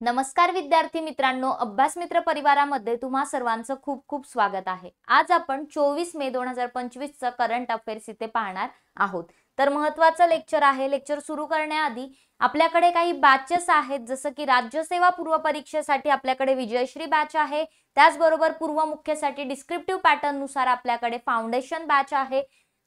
नमस्कार विद्यार्थी मित्रांनो, अभ्यास मित्र परिवारामध्ये तुम्हा सर्वांचं खूप खूप स्वागत आहे। आज आपण 24 मे 2025 चा करंट अफेअर्स इथे पाहणार आहोत। तर महत्त्वाचं लेक्चर आहे। लेक्चर सुरू करण्याआधी आपल्याकडे काही बॅचेस आहेत, जसं की राज्यसेवा पूर्व परीक्षेसाठी आपल्याकडे विजयश्री बॅच आहे, त्याचबरोबर पूर्व मुख्यसाठी डिस्क्रिप्टिव्ह पॅटर्न नुसार आपल्याकडे फाउंडेशन बॅच आहे,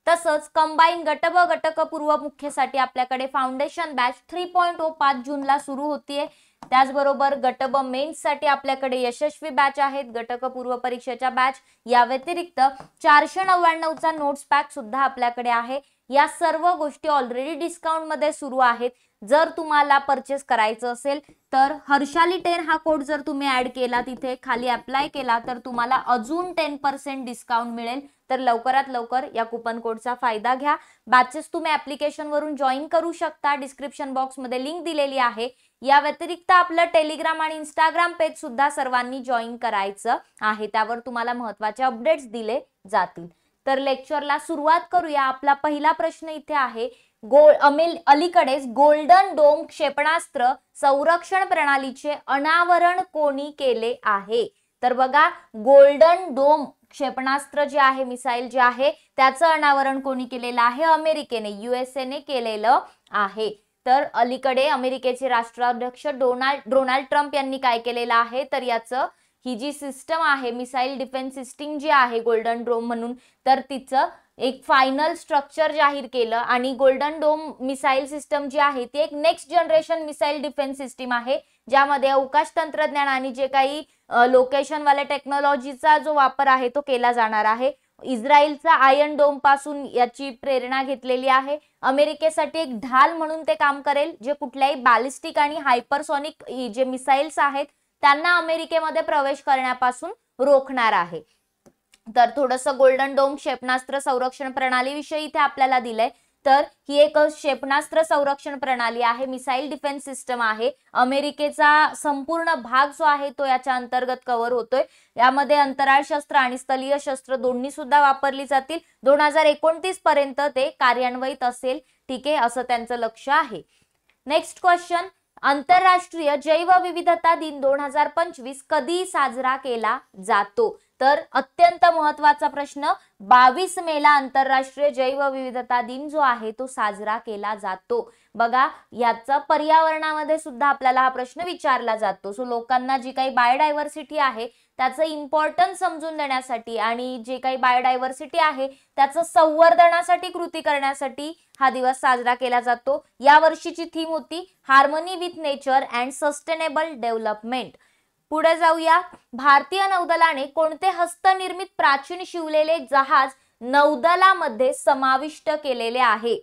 तसंच कंबाईन गट ब गटक पूर्व मुख्यसाठी आपल्याकडे फाउंडेशन बॅच 3.0 5 जूनला सुरू होतीये। त्याचबरोबर गट ब मेन्स साठी आपल्याकडे यशस्वी बॅच आहेत, गटक पूर्व परीक्षेच्या बॅच। या व्यतिरिक्त 499 चा नोट्स पॅक सुद्धा आपल्याकडे आहे। या सर्व गोष्टी ऑलरेडी डिस्काउंट मध्ये सुरू आहेत। जर तुम्हाला परचेस करायचं असेल तर हर्षाली 10 हा कोड जर तुम्ही ऍड केला, तिथे खाली अप्लाय केला, तर तुम्हाला अजून 10% डिस्काउंट मिळेल। तर लवकरात लवकर या कुपन कोडचा फायदा घ्या। बॅचेस तुम्ही ऍप्लिकेशन वरून जॉईन करू शकता, डिस्क्रिप्शन बॉक्स मध्ये लिंक दिलेली आहे। या व्यतिरिक्त आपलं टेलिग्राम आणि इंस्टाग्राम पेज सुद्धा सर्वांनी जॉईन करायचं आहे, त्यावर तुम्हाला महत्त्वाचे अपडेट्स दिले जातील। तर लेक्चरला सुरुवात करूया। आपला पहिला प्रश्न इथे आहे, अलीकडेच गोल्डन डोम क्षेपणास्त्र संरक्षण प्रणालीचे अनावरण कोणी केले आहे? तर बघा, गोल्डन डोम क्षेपणास्त्र जे आहे, मिसाईल जे आहे, त्याचं अनावरण कोणी केलेलं आहे? अमेरिकेने, USA ने केलेलं आहे। तर अलीकडे अमेरिकेचे राष्ट्राध्यक्ष डोनाल्ड ट्रम्प यांनी काय केलेलं आहे, तर याचं ही जी सिस्टम आहे, मिसाईल डिफेन्स सिस्टम जी आहे गोल्डन डोम म्हणून, तर तिचं एक फायनल स्ट्रक्चर जाहीर केलं। आणि गोल्डन डोम मिसाईल सिस्टम जी आहे ती एक next generation missile defence system आहे, ज्यामध्ये अवकाश तंत्रज्ञान आणि जे काही लोकेशन वाले टेक्नॉलॉजीचा जो वापर आहे तो केला जाणार आहे। इस्रायलचा आयर्न डोम पासून याची प्रेरणा घेतलेली आहे। अमेरिकेसाठी एक ढाल म्हणून ते काम करेल, जे कुठल्याही बॅलिस्टिक आणि हायपरसोनिक जे मिसाइल्स आहेत त्यांना अमेरिकेमध्ये प्रवेश करण्यापासून रोखणार आहे। तर थोडंसं गोल्डन डोम क्षेपणास्त्र संरक्षण प्रणाली विषयी इथे आपल्याला दिलंय। तर ही एक क्षेपणास्त्र संरक्षण प्रणाली आहे, मिसाईल डिफेन्स सिस्टम आहे। अमेरिकेचा संपूर्ण भाग जो आहे तो याच्या अंतर्गत कव्हर होतोय। यामध्ये अंतराळ शस्त्र आणि स्थलीय शस्त्र दोन्ही सुद्धा वापरली जातील। 2029 पर्यंत ते कार्यान्वित असेल, ठीक आहे, असं त्यांचं लक्ष आहे। नेक्स्ट क्वेश्चन, आंतरराष्ट्रीय जैवविविधता दिन 2025 कधी साजरा केला जातो? तर अत्यंत महत्त्वाचा प्रश्न, 22 मेला आंतरराष्ट्रीय जैवविविधता दिन जो आहे तो साजरा केला जातो। बघा, याचा पर्यावरणामध्ये सुद्धा आपल्याला हा प्रश्न विचारला जातो। सो लोकांना जी काही बायोडायव्हर्सिटी आहे त्याचं इम्पॉर्टन्स समजून देण्यासाठी आणि जे काही बायोडायव्हर्सिटी आहे त्याचं संवर्धनासाठी कृती करण्यासाठी हा दिवस साजरा केला जातो। या वर्षीची थीम होती harmony with nature and sustainable development. पुढे जाऊया, भारतीय नौदलाने कोणते हस्तनिर्मित प्राचीन शिवलेले जहाज नौदलामध्ये समाविष्ट केलेले आहे?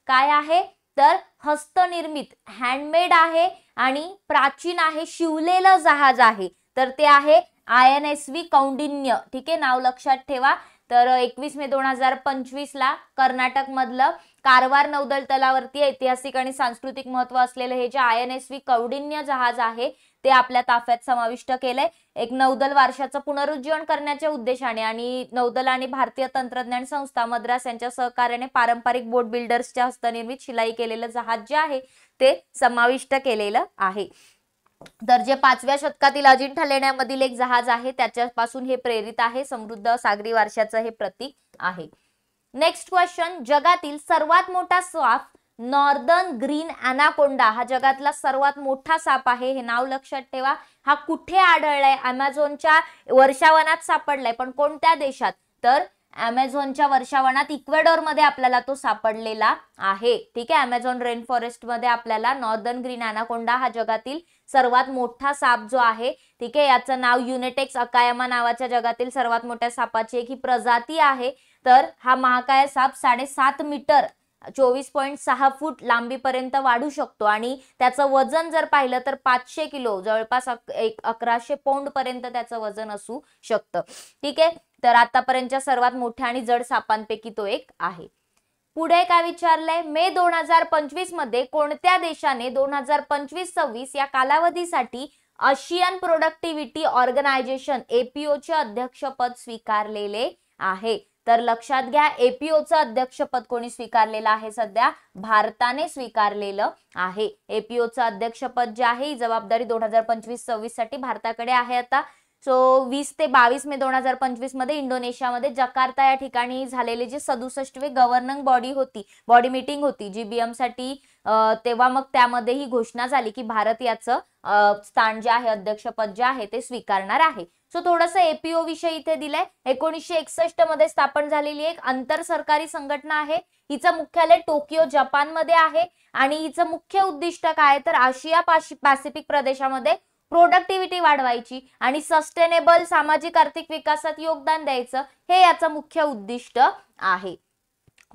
काय आहे? तर हस्तनिर्मित, हँडमेड आहे आणि प्राचीन आहे, शिवलेलं जहाज आहे, तर ते आहे INSV कौंडिन्य। ठीक आहे, नाव लक्षात ठेवा। तर 21 मे 2025 ला कर्नाटक मधलं कारवार नौदल तलावरती ऐतिहासिक आणि सांस्कृतिक महत्व असलेले हे जे INSV कौंडिन्य जहाज आहे ते आपल्या ताफ्यात समाविष्ट केलंय। एक नौदल वारशाचं पुनरुज्जीवन करण्याच्या उद्देशाने आणि नौदल आणि भारतीय तंत्रज्ञान संस्था मद्रास यांच्या सहकार्याने पारंपरिक बोट बिल्डर्सच्या हस्तनिर्मित शिलाई केलेलं जहाज जे आहे ते समाविष्ट केलेलं आहे। तर जे 5व्या शतकातील अजिंठा लेण्यांमधील एक जहाज आहे त्याच्यापासून हे प्रेरित आहे, समृद्ध सागरी वारशाचं हे प्रतीक आहे। नेक्स्ट क्वेश्चन, जगातील सर्वात मोठा साप नॉर्दर्न ग्रीन अनाकोंडा हा जगातला सर्वात मोठा साप आहे, हे नाव लक्षात ठेवा। हा कुठे आढळलाय? अमेझॉनच्या वर्षावनात सापडलाय, पण कोणत्या देशात? तर अमेझॉनच्या वर्षावनात इक्वेडोर मध्ये आपल्याला तो सापडलेला आहे। ठीक आहे, अमेझॉन रेन फॉरेस्ट मध्ये आपल्याला नॉर्दर्न ग्रीन अनाकोंडा हा जगातील सर्वात मोठा साप जो आहे, ठीक आहे, याचं नाव युनेटेक्स अकायामा नावाच्या जगातील सर्वात मोठ्या सापाची एक ही प्रजाती आहे। तर हा महाकाय साप 7.5 मीटर 24.6 फूट लांबीपर्यंत वाढू शकतो आणि त्याचं वजन जर पाहिलं तर 500 किलो, जवळपास 1100 पौंड पर्यंत त्याचं वजन असू शकतं। ठीक आहे, तर आतापर्यंतच्या सर्वात मोठ्या आणि जड सापांपैकी तो एक आहे। पुढे काय विचारलंय, मे 2025 मध्ये कोणत्या देशाने 2025-26 या कालावधीसाठी आशियन प्रोडक्टिव्हिटी ऑर्गनायझेशन APO चे अध्यक्षपद स्वीकारलेले आहे? तर लक्षात घ्या, एपीओचं अध्यक्षपद कोणी स्वीकारलेलं आहे? सध्या भारताने स्वीकारलेलं आहे. एपीओचं अध्यक्षपद जे आहे ही जबाबदारी 2025-26 साठी भारताकडे आहे आता. सो 20 ते 22 मे 2025 मध्ये इंडोनेशियामध्ये जकार्ता या ठिकाणी झालेली जी 67वी गव्हर्निंग बॉडी मीटिंग होती GBM साठी, तेव्हा मग त्यामध्ये ही घोषणा झाली की भारत याचं स्थान जे आहे, अध्यक्षपद जे आहे ते स्वीकारणार आहे. सो थोडंसं एपीओ विषयी इथे दिलंय. 1961 मध्ये स्थापन झालेली एक आंतर सरकारी संघटना आहे. हिचं मुख्यालय टोकियो जपानमध्ये आहे आणि हिचं मुख्य उद्दिष्ट काय तर आशिया पॅसिफिक प्रदेशामध्ये प्रोडक्टिव्हिटी वाढवायची आणि सस्टेनेबल सामाजिक आर्थिक विकासात योगदान द्यायचं, हे याचं मुख्य उद्दिष्ट आहे.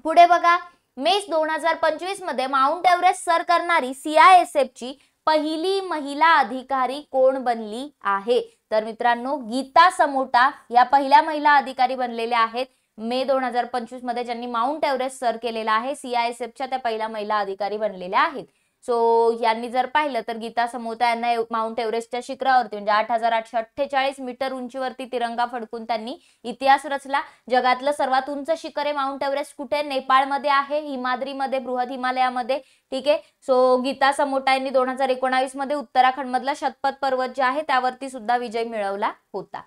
पुढे बघा, मे 2025 मध्ये माउंट एव्हरेस्ट सर करणारी CISF ची पहिली महिला अधिकारी कोण बनली आहे? तर मित्रांनो, गीता समोटा या पहिल्या महिला अधिकारी बनलेल्या आहेत मे 2025 मध्ये, ज्यांनी माउंट एव्हरेस्ट सर केलेला आहे. CISF च्या त्या पहिल्या महिला अधिकारी बनलेल्या आहेत. सो यांनी जर पाहिलं तर गीता समोता यांना माउंट एव्हरेस्टच्या शिखरावरती म्हणजे 8848 मीटर उंचीवरती तिरंगा फडकून त्यांनी इतिहास रचला. जगातलं सर्वात उंच शिखर आहे माउंट एव्हरेस्ट कुठे? नेपाळमध्ये आहे, हिमाद्रीमध्ये, बृहद हिमालयामध्ये. ठीक आहे. सो गीता समोटा यांनी 2019 मध्ये उत्तराखंड मधला शतपथ पर्वत जे आहे त्यावरती सुद्धा विजय मिळवला होता.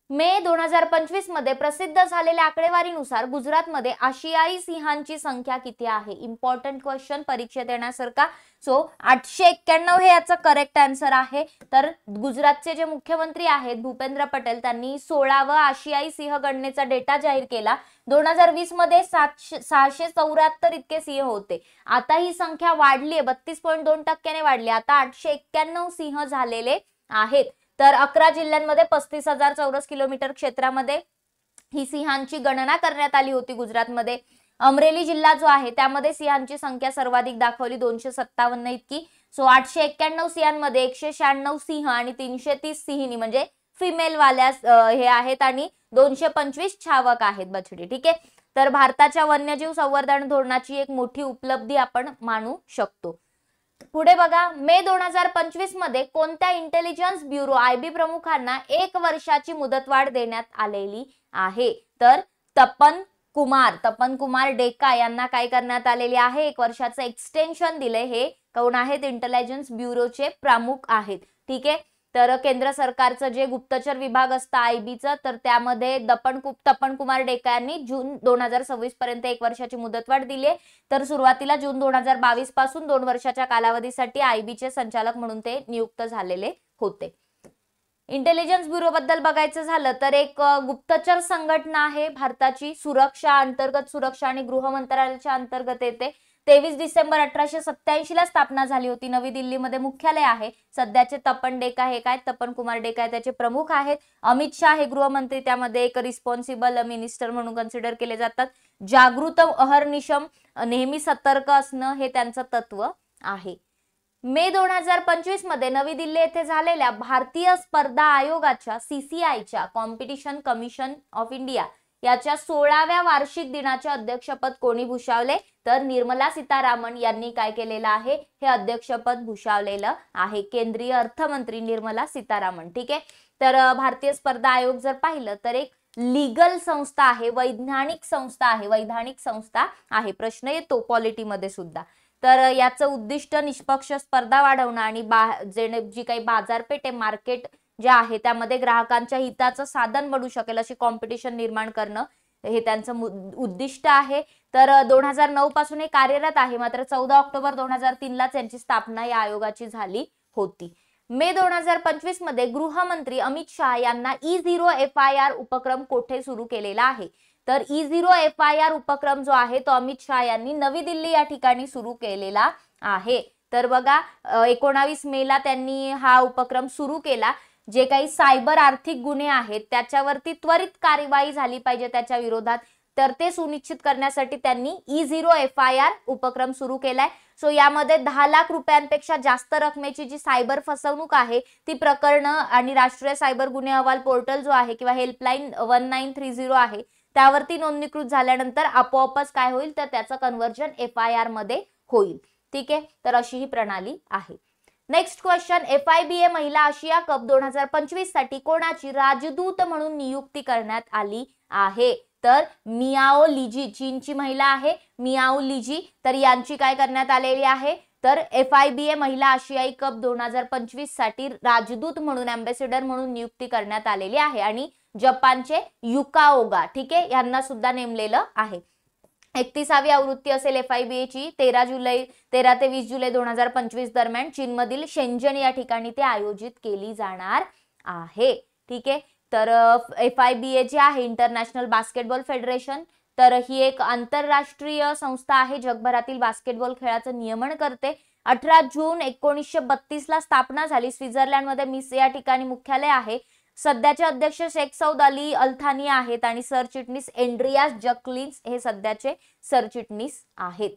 मे 2025 मध्ये प्रसिद्ध झालेल्या आकडेवारीनुसार गुजरातमध्ये आशियाई सिंहांची संख्या किती आहे? इम्पॉर्टंट क्वेश्चन, परीक्षेत येण्यासारखा. सो 891 हे याचं करेक्ट आन्सर आहे. तर गुजरातचे जे मुख्यमंत्री आहेत भूपेंद्र पटेल, त्यांनी 16वा आशियाई सिंह गणनेचा डेटा जाहीर केला. 2020 मध्ये 674 इतके सिंह होते. आता ही संख्या वाढली आहे, 32.2% वाढली. आता 891 सिंह झालेले आहेत. तर 11 जिल्ह्यांमध्ये 35,000 चौरस किलोमीटर क्षेत्रामध्ये ही सिंहांची गणना करण्यात आली होती गुजरातमध्ये. अमरेली जिल्हा जो आहे त्यामध्ये सिंहांची संख्या सर्वाधिक दाखवली, 257 इतकी. सो 891 सिंहांमध्ये 196 सिंह आणि 330 सिंहिणी म्हणजे फिमेल वाल्या हे आहेत आणि 225 छावक आहेत, बछडी. ठीक आहे. तर भारताच्या वन्यजीव संवर्धन धोरणाची एक मोठी उपलब्धी आपण मानू शकतो. पुढे बघा, मे 2025 मध्ये कोणत्या इंटेलिजन्स ब्युरो IB प्रमुखांना 1 वर्षाची मुदतवाढ देण्यात आलेली आहे? तर तपन कुमार डेका यांना काय करण्यात आलेली आहे? 1 वर्षाचं एक्सटेन्शन दिले. हे कोण आहेत? इंटेलिजन्स ब्युरोचे प्रमुख आहेत. ठीक आहे. तर केंद्र सरकारचं जे गुप्तचर विभाग असतं IBचं, तर त्यामध्ये तपन कुमार डेका यांनी जून 2026 पर्यंत 1 वर्षाची मुदतवाढ दिली आहे. तर सुरुवातीला जून 2022 पासून 2 वर्षाच्या कालावधीसाठी IBचे संचालक म्हणून ते नियुक्त झालेले होते. इंटेलिजन्स ब्युरो बद्दल बघायचं झालं तर एक गुप्तचर संघटना आहे भारताची, अंतर्गत सुरक्षा आणि गृह मंत्रालयाच्या अंतर्गत येते. 23 डिसेंबर 1887 ला स्थापना झाली होती. नवी दिल्लीमध्ये मुख्यालय आहे. सध्याचे तपन डेका हे काय? तपन कुमार डेका त्याचे प्रमुख आहेत. अमित शाह हे गृहमंत्री त्यामध्ये एक रिस्पॉन्सिबल मिनिस्टर म्हणून कन्सिडर केले जातात. जागृत अहर्निशम, नेहमी सतर्क असणं हे त्यांचं तत्व आहे. मे 2025 मध्ये नवी दिल्ली येथे झालेल्या भारतीय स्पर्धा आयोगाच्या CCIच्या कॉम्पिटिशन कमिशन ऑफ इंडिया याच्या 16व्या वार्षिक दिनाचे अध्यक्षपद कोणी भूषवले? तर निर्मला सीतारामन यांनी काय केलेलं आहे? हे अध्यक्षपद भूषवलेलं आहे. केंद्रीय अर्थमंत्री निर्मला सीतारामन. ठीक आहे. तर भारतीय स्पर्धा आयोग जर पाहिलं तर एक लीगल संस्था आहे, वैधानिक संस्था आहे. प्रश्न येतो पॉलिटीमध्ये सुद्धा. तर याचं उद्दिष्ट निष्पक्ष स्पर्धा वाढवणं आणि जी काही बाजारपेठ आहे, मार्केट जे आहे त्यामध्ये ग्राहकांच्या हिताचं साधन बनू शकेल अशी कॉम्पिटिशन निर्माण करणं हे त्यांचं उद्दिष्ट आहे. तर 2009 पासून हे कार्यरत आहे. मात्र 14 ऑक्टोबर 2003 ला त्यांची स्थापना या आयोगाची झाली होती. मे 2025 मध्ये गृहमंत्री अमित शाह यांना E0 FIR उपक्रम कोठे सुरू केलेला आहे? तर E0 FIR उपक्रम जो आहे तो अमित शाह यांनी नवी दिल्ली या ठिकाणी सुरू केलेला आहे. तर बघा 19 मे ला त्यांनी हा उपक्रम सुरू केला. जे काही सायबर आर्थिक गुन्हे आहेत त्याच्यावरती त्वरित कार्यवाही झाली पाहिजे त्याच्या विरोधात, तर ते सुनिश्चित करण्यासाठी त्यांनी E0 FIR उपक्रम सुरू केलाय. सो यामध्ये 10 लाख रुपयांपेक्षा जास्त रकमेची जी सायबर फसवणूक आहे ती प्रकरणं आणि राष्ट्रीय सायबर गुन्हे अहवाल पोर्टल जो आहे किंवा हेल्पलाईन 1930 आहे त्यावरती नोंदणीकृत झाल्यानंतर आपोआपच काय होईल तर त्याचं कन्व्हर्जन FIR मध्ये होईल. ठीक आहे. तर अशी ही प्रणाली आहे. नेक्स्ट क्वेश्चन, FIBA महिला आशिया कप 2025 साठी कोणाची राजदूत म्हणून नियुक्ती करण्यात आली आहे? तर मियाओ लिजी चीनची महिला आहे मियाओ लिजी, तर यांची काय करण्यात आलेली आहे तर FIBA महिला आशियाई कप 2025 साठी राजदूत म्हणून अँबॅसेडर म्हणून नियुक्ती करण्यात आलेली आहे. आणि जपानचे युका ठीक आहे यांना सुद्धा नेमलेलं आहे. 31वी आवृत्ती असेल FIBA ची 13 ते 20 जुलै 2025 दरम्यान चीनमधील शेंजन या ठिकाणी ते आयोजित केली जाणार आहे. ठीक आहे, तर FIBA जे आहे इंटरनॅशनल बास्केटबॉल फेडरेशन, तर ही एक आंतरराष्ट्रीय संस्था आहे, जगभरातील बास्केटबॉल खेळाचं नियमन करते. 18 जून 1932 ला स्थापना झाली. स्वित्झर्लंडमध्ये मिस या ठिकाणी मुख्यालय आहे. सध्याचे अध्यक्ष शेख सौद अली अल्थानी आहेत आणि सरचिटणीस एंड्रियास जक्लिन्स हे सध्याचे सरचिटणीस आहेत.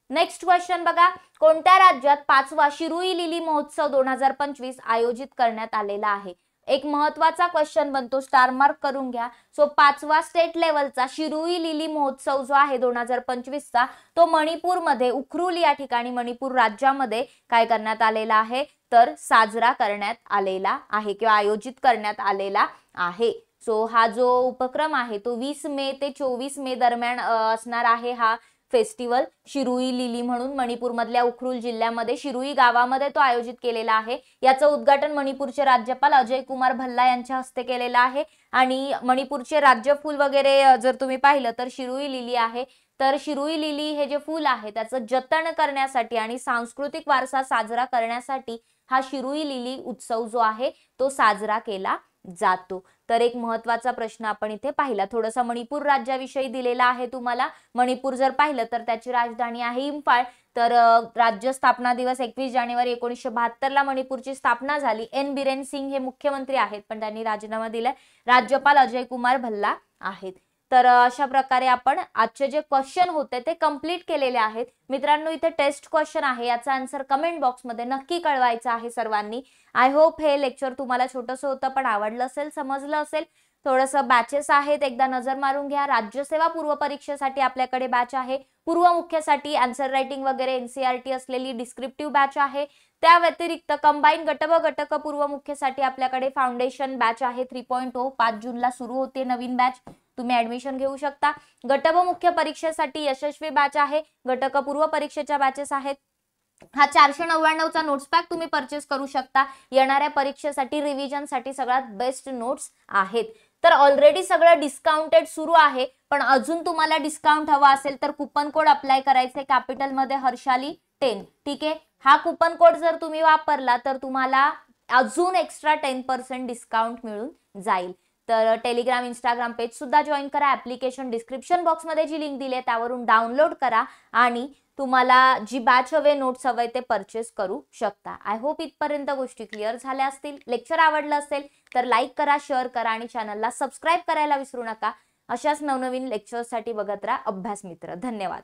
नेक्स्ट क्वेश्चन बघा, कोणत्या राज्यात 5वा शिरुई लिली महोत्सव 2025 आयोजित करण्यात आलेला आहे? एक महत्वाचा क्वेश्चन बनतो, स्टार मार्क करून घ्या. सो 5वा स्टेट लेवलचा शिरुई लिली महोत्सव जो आहे 2025 चा, तो मणिपूरमध्ये उखरुल या ठिकाणी मणिपूर राज्यामध्ये काय करण्यात आलेला आहे तर साजरा करण्यात आलेला आहे किंवा आयोजित करण्यात आलेला आहे. सो हा जो उपक्रम आहे तो 20 मे ते 24 मे दरम्यान असणार आहे. हा फेस्टिवल शिरुई लिली म्हणून मणिपूर मधल्या उखरुल जिल्ह्यामध्ये शिरुई गावामध्ये तो आयोजित केलेला आहे. याचं उद्घाटन मणिपूरचे राज्यपाल अजय कुमार भल्ला यांच्या हस्ते केलेलं आहे. आणि मणिपूरचे राज्य फूल वगैरे जर तुम्ही पाहिलं तर शिरुई लिली आहे. तर शिरुई लिली हे जे फूल आहे त्याचं जतन करण्यासाठी आणि सांस्कृतिक वारसा साजरा करण्यासाठी हा शिरुई लिली उत्सव जो आहे तो साजरा केला जातो. तर एक महत्वाचा प्रश्न आपण इथे पाहिला. थोडासा मणिपूर राज्याविषयी दिलेला आहे तुम्हाला. मणिपूर जर पाहिलं तर त्याची राजधानी आहे इम्फाळ. तर राज्य स्थापना दिवस 21 जानेवारी 1972 ला मणिपूरची स्थापना झाली. एन बिरेन सिंग हे मुख्यमंत्री आहेत पण त्यांनी राजीनामा दिलाय. राज्यपाल अजय कुमार भल्ला आहेत. तर अशा प्रकारे आपण आजचे जे क्वेश्चन होते ते कंप्लीट केलेले आहेत. मित्रांनो इथे टेस्ट क्वेश्चन आहे, याचा आन्सर कमेंट बॉक्स मध्ये नक्की कळवायचा आहे सर्वांनी. आय होप हे लेक्चर तुम्हाला छोटंसं होतं पण आवडलं असेल, समजलं असेल. थोडंसं बॅचेस आहेत, एकदा नजर मारून घ्या. राज्यसेवा पूर्व परीक्षेसाठी आपल्याकडे बॅच आहे. पूर्व मुख्यसाठी आन्सर रायटिंग वगैरे NCERT असलेली डिस्क्रिप्टिव्ह बॅच आहे. त्या व्यतिरिक्त कंबाईन गट व घटक पूर्व मुख्यसाठी आपल्याकडे फाउंडेशन बॅच आहे 3.0. 5 जूनला सुरू होते नवीन बॅच, तुम्ही ऍडमिशन घेऊ शकता. गट व मुख्य परीक्षेसाठी यशस्वी बॅच आहे. घटक पूर्व परीक्षेच्या बॅचेस आहेत. हा 499 चा नोट्स पॅक तुम्ही परचेस करू शकता. येणाऱ्या परीक्षेसाठी रिव्हिजन साठी सगळ्यात बेस्ट नोट्स आहेत. तर ऑलरेडी सगळं डिस्काउंटेड सुरू आहे पण अजून तुम्हाला डिस्काउंट हवा असेल तर कुपन कोड अप्लाय करायचे कॅपिटल मध्ये हर्षाली 10. ठीक आहे, हा कुपन कोड जर तुम्ही वापरला तर तुम्हाला अजून एक्स्ट्रा 10% डिस्काउंट मिळून जाईल. तर टेलिग्राम इंस्टाग्राम पेज सुद्धा जॉईन करा. ऍप्लिकेशन डिस्क्रिप्शन बॉक्स मध्ये जी लिंक दिली आहे त्यावरून डाउनलोड करा आणि तुम्हाला जी बॅच हवे नोट्स हवे ते परचेस करू शकता. आय होप इथपर्यंत गोष्टी क्लिअर झाल्या असतील. लेक्चर आवडलं असेल तर लाईक करा, शेअर करा आणि चॅनलला सबस्क्राईब करायला विसरू नका. अशाच नवनवीन लेक्चर्ससाठी बघत राहा अभ्यास मित्र. धन्यवाद.